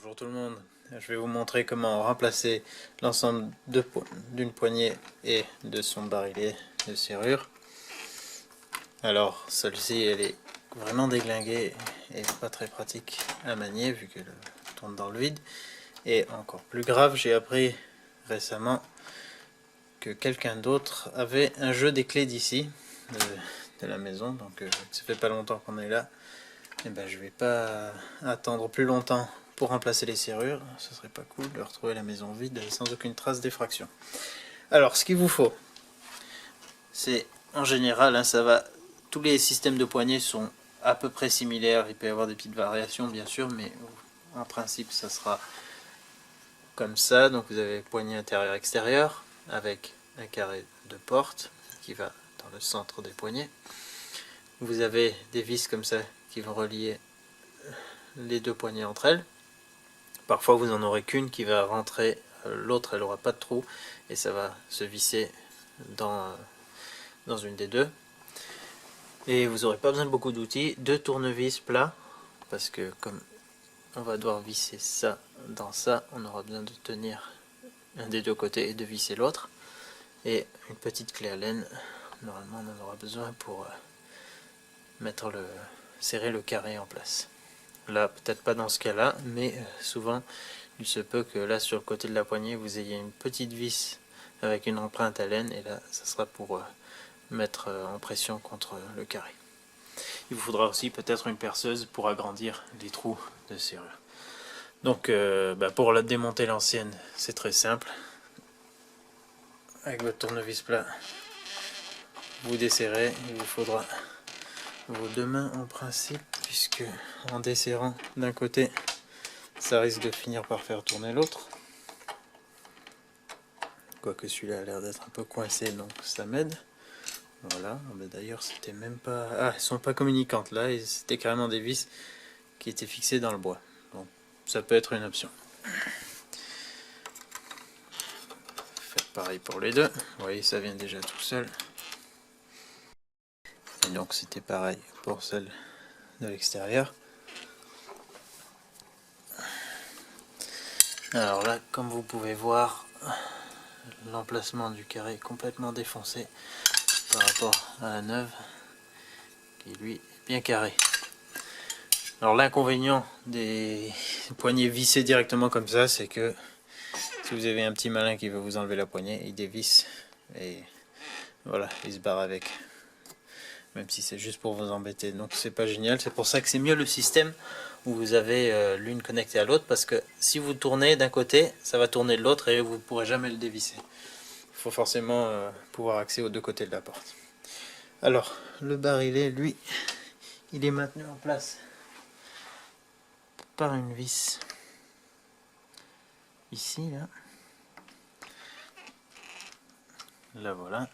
Bonjour tout le monde, je vais vous montrer comment remplacer l'ensemble d'une poignée et de son barillet de serrure. Alors celle-ci elle est vraiment déglinguée et pas très pratique à manier vu qu'elle tourne dans le vide. Et encore plus grave, j'ai appris récemment que quelqu'un d'autre avait un jeu des clés d'ici, de la maison, donc ça fait pas longtemps qu'on est là. Et ben je vais pas attendre plus longtemps pour remplacer les serrures, ce serait pas cool de retrouver la maison vide sans aucune trace d'effraction. Alors ce qu'il vous faut, c'est en général, ça va, tous les systèmes de poignées sont à peu près similaires, il peut y avoir des petites variations bien sûr, mais en principe ça sera comme ça. Donc vous avez poignée intérieur-extérieur avec un carré de porte qui va dans le centre des poignets. Vous avez des vis comme ça qui vont relier les deux poignées entre elles. Parfois vous en aurez qu'une qui va rentrer, l'autre elle aura pas de trou et ça va se visser dans une des deux. Et vous n'aurez pas besoin de beaucoup d'outils, deux tournevis plats, parce que comme on va devoir visser ça dans ça, on aura besoin de tenir un des deux côtés et de visser l'autre. Et une petite clé à laine, normalement on en aura besoin pour serrer le carré en place. Là peut-être pas dans ce cas là, mais souvent il se peut que là sur le côté de la poignée vous ayez une petite vis avec une empreinte à laine, et là ça sera pour mettre en pression contre le carré. Il vous faudra aussi peut-être une perceuse pour agrandir les trous de serrure. Donc pour la démonter l'ancienne, c'est très simple. Avec votre tournevis plat, vous desserrez, il vous faudra vos deux mains en principe, puisque en desserrant d'un côté, ça risque de finir par faire tourner l'autre. Quoique celui-là a l'air d'être un peu coincé, donc ça m'aide. Voilà, d'ailleurs c'était même pas... Ah, elles sont pas communicantes là, c'était carrément des vis qui étaient fixées dans le bois. Donc ça peut être une option. Faites pareil pour les deux, vous voyez ça vient déjà tout seul. Et donc c'était pareil pour celle de l'extérieur. Alors là, comme vous pouvez voir, l'emplacement du carré est complètement défoncé par rapport à la neuve, qui lui est bien carré. Alors l'inconvénient des poignées vissées directement comme ça, c'est que si vous avez un petit malin qui veut vous enlever la poignée, il dévisse et voilà, il se barre avec. Même si c'est juste pour vous embêter, donc c'est pas génial. C'est pour ça que c'est mieux le système où vous avez l'une connectée à l'autre, parce que si vous tournez d'un côté, ça va tourner de l'autre et vous ne pourrez jamais le dévisser. Il faut forcément pouvoir accéder aux deux côtés de la porte. Alors, le barillet, lui, il est maintenu en place par une vis ici, là. Là, voilà.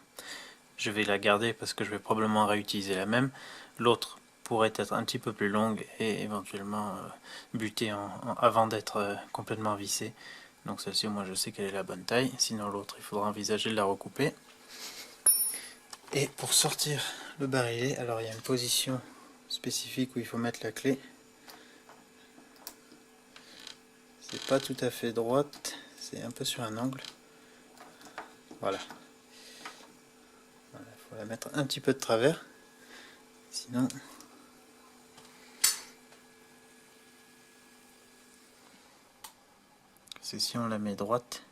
Je vais la garder parce que je vais probablement réutiliser la même. L'autre pourrait être un petit peu plus longue et éventuellement butée avant d'être complètement vissée. Donc celle-ci, moi je sais qu'elle est la bonne taille. Sinon l'autre, il faudra envisager de la recouper. Et pour sortir le barillet, alors il y a une position spécifique où il faut mettre la clé. C'est pas tout à fait droite, c'est un peu sur un angle. Voilà. Il faut la mettre un petit peu de travers, sinon c'est si on la met droite,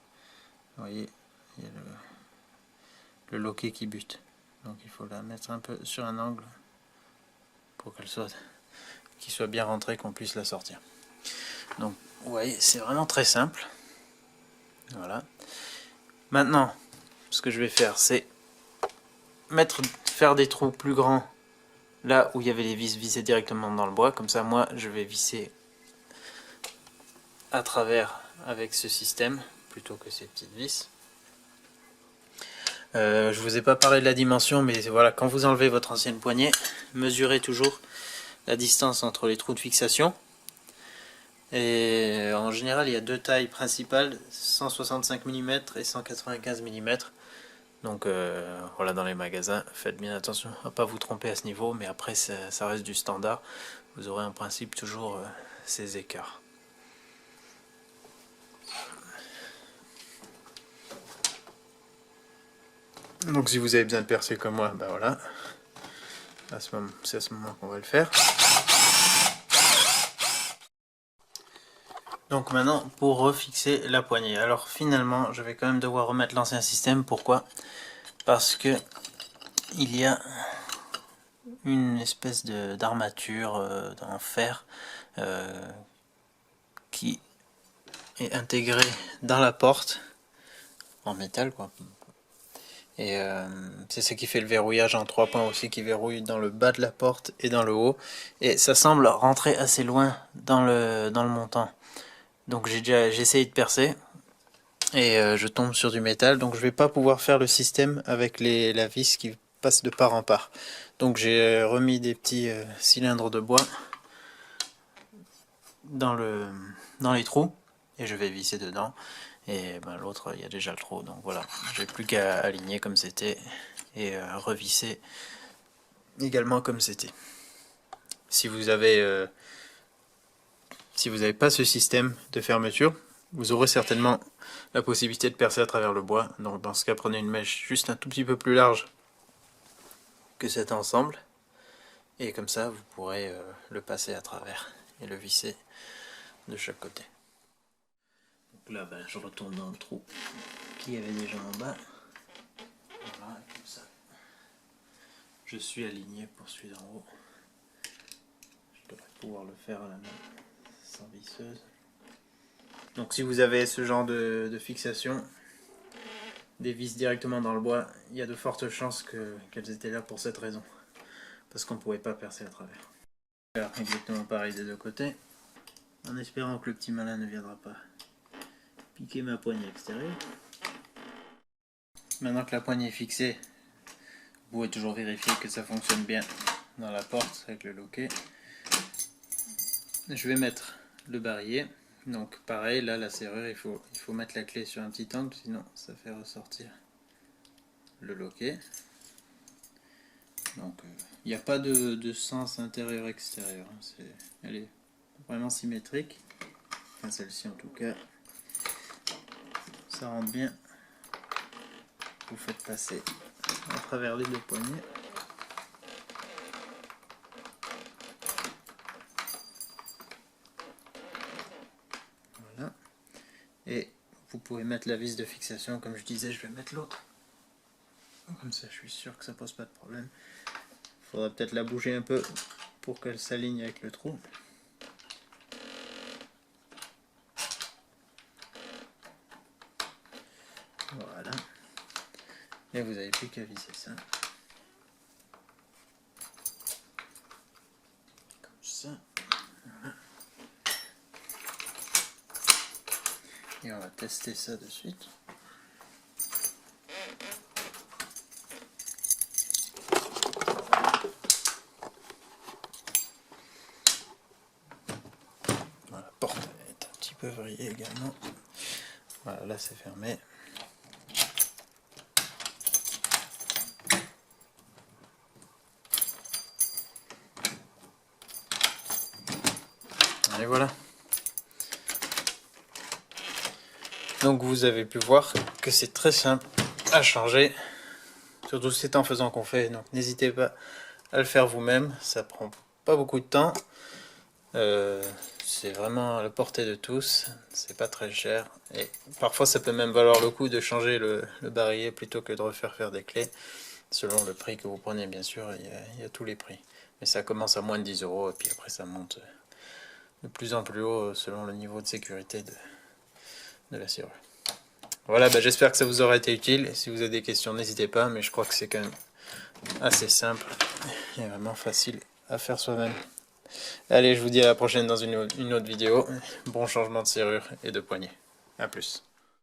vous voyez, il y a le loquet qui bute. Donc il faut la mettre un peu sur un angle pour qu'il soit bien rentré, qu'on puisse la sortir. Donc vous voyez, c'est vraiment très simple. Voilà. Maintenant, ce que je vais faire, c'est faire des trous plus grands là où il y avait les vis vissées directement dans le bois. Comme ça, moi, je vais visser à travers avec ce système plutôt que ces petites vis. Je vous ai pas parlé de la dimension, mais voilà, quand vous enlevez votre ancienne poignée, mesurez toujours la distance entre les trous de fixation. Et en général, il y a deux tailles principales, 165 mm et 195 mm. Donc voilà, dans les magasins, faites bien attention à ne pas vous tromper à ce niveau, mais après ça reste du standard. Vous aurez en principe toujours ces écarts. Donc si vous avez besoin de percer comme moi, ben voilà, c'est à ce moment qu'on va le faire. Donc maintenant, pour refixer la poignée. Alors finalement, je vais quand même devoir remettre l'ancien système. Pourquoi? Parce que il y a une espèce d'armature en fer qui est intégrée dans la porte, en métal quoi. Et c'est ce qui fait le verrouillage en 3 points aussi, qui verrouille dans le bas de la porte et dans le haut. Et ça semble rentrer assez loin dans le montant. Donc j'ai essayé de percer et je tombe sur du métal, donc je vais pas pouvoir faire le système avec la vis qui passe de part en part. Donc j'ai remis des petits cylindres de bois dans les trous et je vais visser dedans. Et ben, l'autre il y a déjà le trou, donc voilà, j'ai plus qu'à aligner comme c'était et revisser également comme c'était. Si vous avez pas ce système de fermeture, vous aurez certainement la possibilité de percer à travers le bois. Donc dans ce cas, prenez une mèche juste un tout petit peu plus large que cet ensemble, et comme ça vous pourrez le passer à travers et le visser de chaque côté. Donc là ben, je retourne dans le trou qui avait déjà en bas. Voilà, comme ça je suis aligné pour celui d'en haut. Je devrais pouvoir le faire à la main sans visseuse. Donc si vous avez ce genre de fixation, des vis directement dans le bois, il y a de fortes chances qu'elles étaient là pour cette raison, parce qu'on ne pouvait pas percer à travers. Faire exactement pareil des deux côtés, en espérant que le petit malin ne viendra pas piquer ma poignée extérieure. Maintenant que la poignée est fixée, vous pouvez toujours vérifier que ça fonctionne bien dans la porte avec le loquet. Je vais mettre le barillet. Donc pareil, là la serrure, il faut mettre la clé sur un petit angle, sinon ça fait ressortir le loquet. Donc il n'y a pas de sens intérieur-extérieur, elle est vraiment symétrique, enfin celle-ci en tout cas, ça rentre bien, vous faites passer à travers les deux poignets. Voilà, et vous pouvez mettre la vis de fixation, comme je disais, je vais mettre l'autre, comme ça je suis sûr que ça pose pas de problème. Il faudra peut-être la bouger un peu pour qu'elle s'aligne avec le trou. Voilà. Et vous n'avez plus qu'à visser ça. Comme ça. Voilà. Et on va tester ça de suite. Voilà, la porte est un petit peu vrillée également. Voilà, là c'est fermé. Et voilà. Donc vous avez pu voir que c'est très simple à changer. Surtout c'est en faisant qu'on fait. Donc n'hésitez pas à le faire vous-même. Ça prend pas beaucoup de temps. C'est vraiment à la portée de tous. C'est pas très cher. Et parfois ça peut même valoir le coup de changer le barillet plutôt que de refaire faire des clés. Selon le prix que vous prenez, bien sûr, il y a tous les prix. Mais ça commence à moins de 10 € et puis après ça monte de plus en plus haut selon le niveau de sécurité de la serrure. Voilà, bah j'espère que ça vous aura été utile. Si vous avez des questions, n'hésitez pas, mais je crois que c'est quand même assez simple et vraiment facile à faire soi-même. Allez, je vous dis à la prochaine dans une autre vidéo. Bon changement de serrure et de poignée. A plus.